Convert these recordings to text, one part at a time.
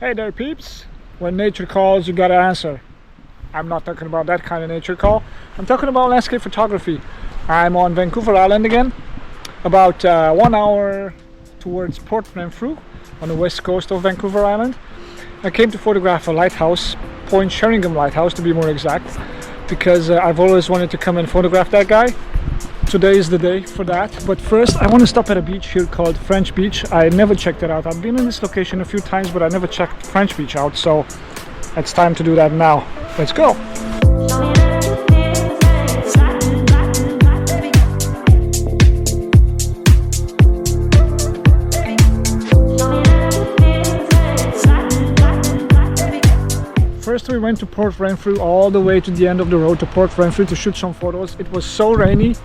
Hey there peeps, when nature calls you gotta answer. I'm not talking about that kind of nature call. I'm talking about landscape photography. I'm on Vancouver Island again, about 1 hour towards Port Renfrew on the west coast of Vancouver Island. I came to photograph a lighthouse, Point Sheringham Lighthouse to be more exact, because I've always wanted to come and photograph that guy. Today is the day for that, but first I want to stop at a beach here called French Beach. I never checked it out. I've been in this location a few times, but I never checked French Beach out, so it's time to do that now. Let's go! First we went to Port Renfrew, all the way to the end of the road to Port Renfrew to shoot some photos. It was so rainy.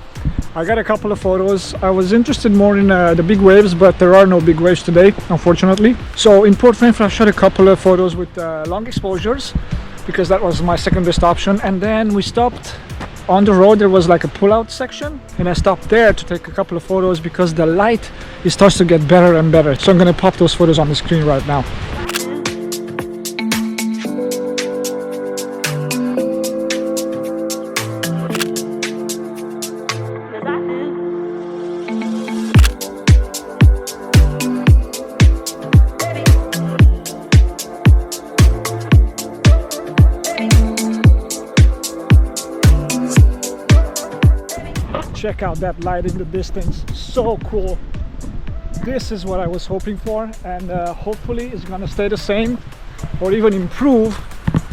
I got a couple of photos. I was interested more in the big waves, but there are no big waves today, unfortunately. So in Port Renfrew I shot a couple of photos with long exposures, because that was my second best option. And then we stopped on the road. There was like a pull-out section, and I stopped there to take a couple of photos because the light starts to get better and better. So I'm gonna pop those photos on the screen right now. Check out that light in the distance, so cool. This is what I was hoping for, and hopefully it's gonna stay the same or even improve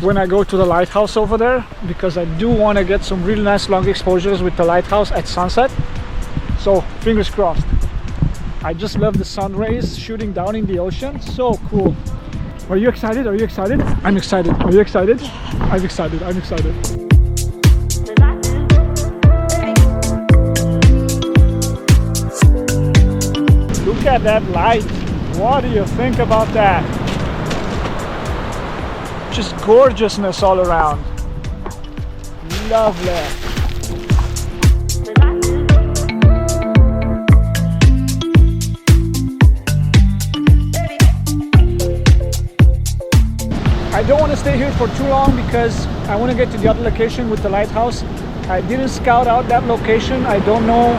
when I go to the lighthouse over there, because I do want to get some really nice long exposures with the lighthouse at sunset. So fingers crossed. I just love the sun rays shooting down in the ocean, so cool. Are you excited? Are you excited? I'm excited. Are you excited? I'm excited. I'm excited. Look at that light. What do you think about that? Just gorgeousness all around. Lovely. I don't want to stay here for too long because I want to get to the other location with the lighthouse. I didn't scout out that location. I don't know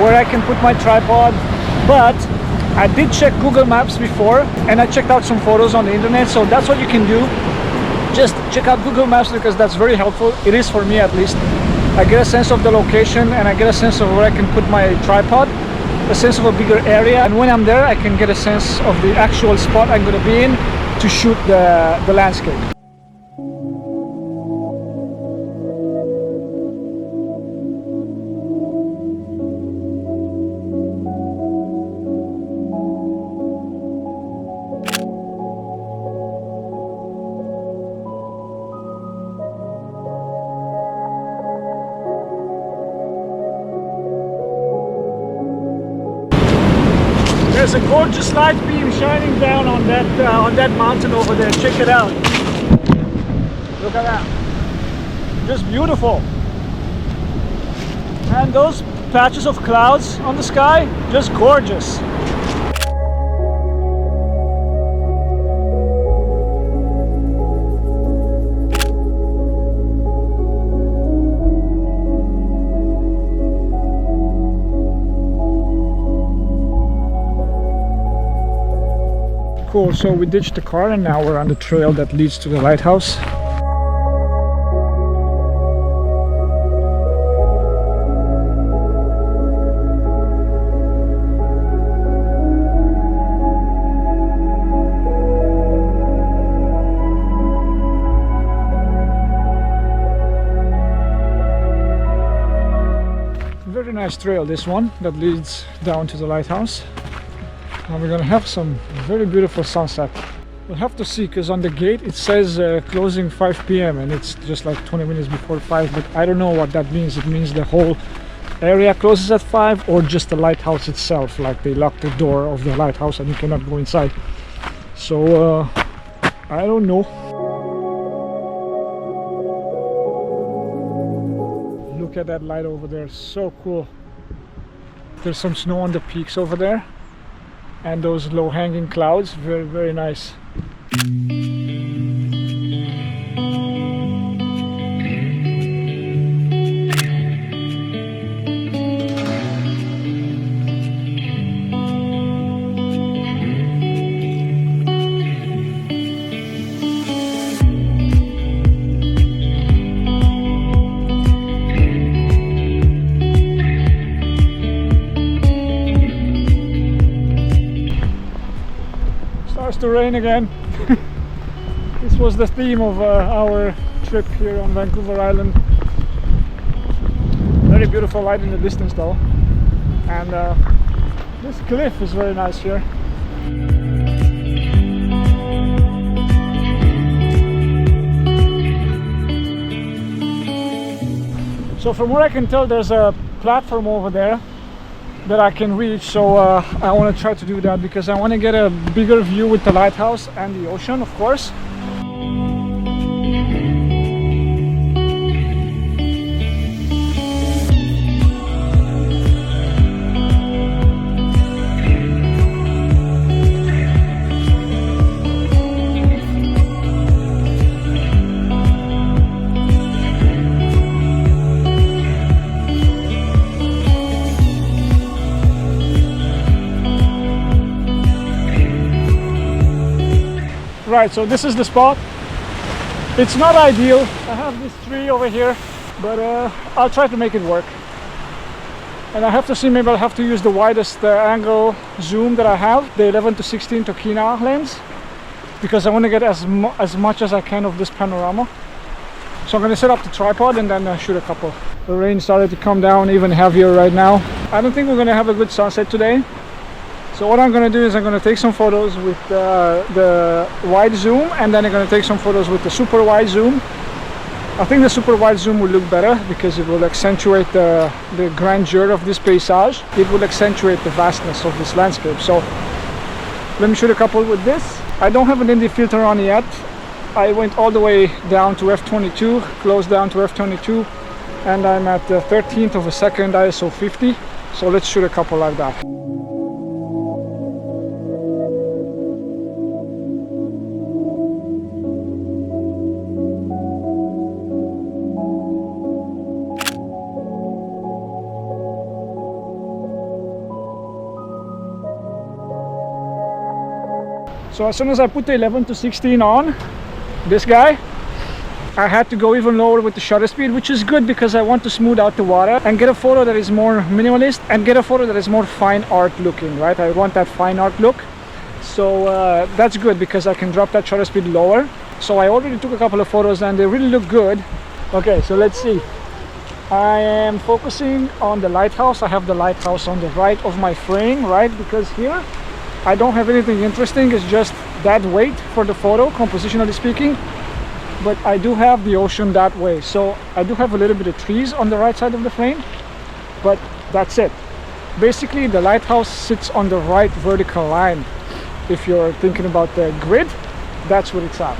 where I can put my tripod, but I did check Google Maps before, and I checked out some photos on the internet, so that's what you can do. Just check out Google Maps, because that's very helpful. It is for me, at least. I get a sense of the location, and I get a sense of where I can put my tripod, a sense of a bigger area, and when I'm there I can get a sense of the actual spot I'm going to be in to shoot the landscape. There's a gorgeous light beam shining down on that mountain over there. Check it out. Look at that. Just beautiful. And those patches of clouds on the sky, just gorgeous. Cool, so we ditched the car and now we're on the trail that leads to the lighthouse. Very nice trail, this one, that leads down to the lighthouse. And we're gonna have some very beautiful sunset. We'll have to see, because on the gate it says closing 5 p.m. and it's just like 20 minutes before 5, but I don't know what that means. It means the whole area closes at 5, or just the lighthouse itself, like they lock the door of the lighthouse and you cannot go inside. So I don't know. Look at that light over there, so cool. There's some snow on the peaks over there, and those low-hanging clouds, very nice. Starts to rain again. This was the theme of our trip here on Vancouver Island. Very beautiful light in the distance though, and this cliff is very nice here. So from what I can tell, there's a platform over there that I can reach, so I want to try to do that because I want to get a bigger view with the lighthouse and the ocean, of course. Right, so this is the spot. It's not ideal. I have this tree over here, but I'll try to make it work. And I have to see, maybe I'll have to use the widest angle zoom that I have, the 11-16 Tokina lens, because I want to get as much as I can of this panorama. So I'm going to set up the tripod and then shoot a couple. The rain started to come down even heavier right now. I don't think we're going to have a good sunset today. So what I'm going to do is I'm going to take some photos with the wide zoom, and then I'm going to take some photos with the super wide zoom. I think the super wide zoom will look better because it will accentuate the grandeur of this paysage. It will accentuate the vastness of this landscape. So let me shoot a couple with this. I don't have an ND filter on yet. I went all the way down to f22, close down to f22, and I'm at the 13th of a second ISO 50. So let's shoot a couple like that. So as soon as I put the 11-16 on, this guy, I had to go even lower with the shutter speed, which is good because I want to smooth out the water and get a photo that is more minimalist and get a photo that is more fine art looking, right? I want that fine art look. So that's good because I can drop that shutter speed lower. So I already took a couple of photos and they really look good. Okay, so let's see. I am focusing on the lighthouse. I have the lighthouse on the right of my frame, right? Because here I don't have anything interesting. It's just that weight for the photo, compositionally speaking. But I do have the ocean that way. So I do have a little bit of trees on the right side of the frame, but that's it. Basically, the lighthouse sits on the right vertical line. If you're thinking about the grid, that's what it's at.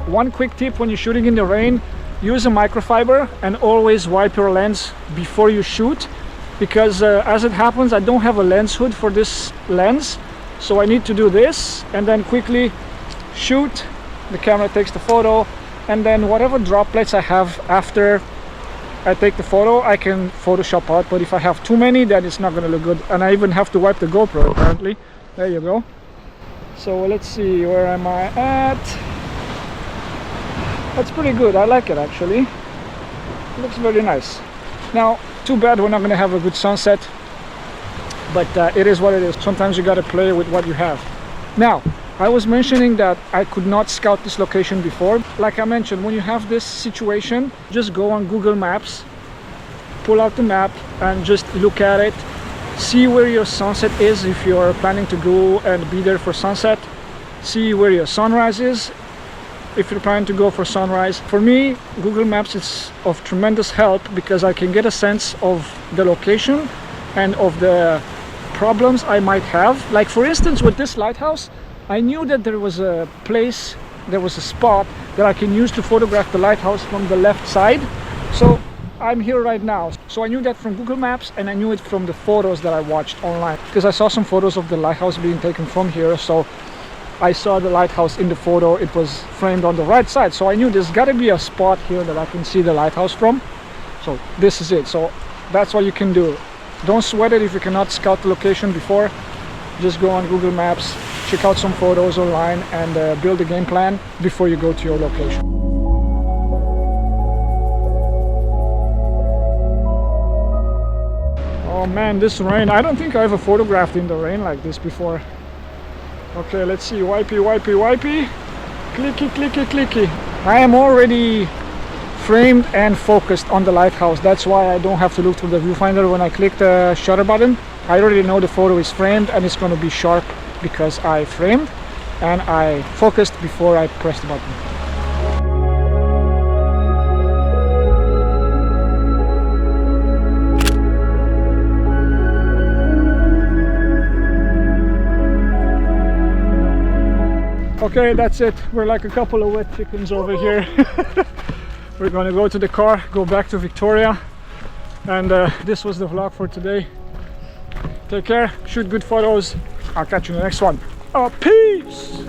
One quick tip when you're shooting in the rain, use a microfiber and always wipe your lens before you shoot, because as it happens, I don't have a lens hood for this lens, so I need to do this and then quickly shoot. The camera takes the photo, and then whatever droplets I have after I take the photo, I can Photoshop out. But if I have too many, then it's not going to look good, and I even have to wipe the GoPro apparently. There you go. So let's see, where am I at? That's pretty good. I like it actually. It looks very nice. Now, too bad we're not going to have a good sunset, but it is what it is. Sometimes you got to play with what you have. Now, I was mentioning that I could not scout this location before. Like I mentioned, when you have this situation, just go on Google Maps, pull out the map and just look at it. See where your sunset is if you're planning to go and be there for sunset. See where your sunrise is if you're planning to go for sunrise. For me, Google Maps is of tremendous help because I can get a sense of the location and of the problems I might have. Like for instance, with this lighthouse, I knew that there was a place, there was a spot that I can use to photograph the lighthouse from the left side. So I'm here right now. So I knew that from Google Maps, and I knew it from the photos that I watched online, because I saw some photos of the lighthouse being taken from here. So I saw the lighthouse in the photo. It was framed on the right side, so I knew there's got to be a spot here that I can see the lighthouse from. So this is it. So that's what you can do. Don't sweat it if you cannot scout the location before. Just go on Google Maps, check out some photos online, and build a game plan before you go to your location. Oh man, this rain. I don't think I ever photographed in the rain like this before. Okay, let's see. Wipey, wipey, wipey. Clicky, clicky, clicky. I am already framed and focused on the lighthouse. That's why I don't have to look through the viewfinder when I click the shutter button. I already know the photo is framed and it's going to be sharp because I framed and I focused before I pressed the button. Okay, that's it. We're like a couple of wet chickens over here. We're gonna go to the car, go back to Victoria, and this was the vlog for today. Take care, shoot good photos. I'll catch you in the next one. Peace!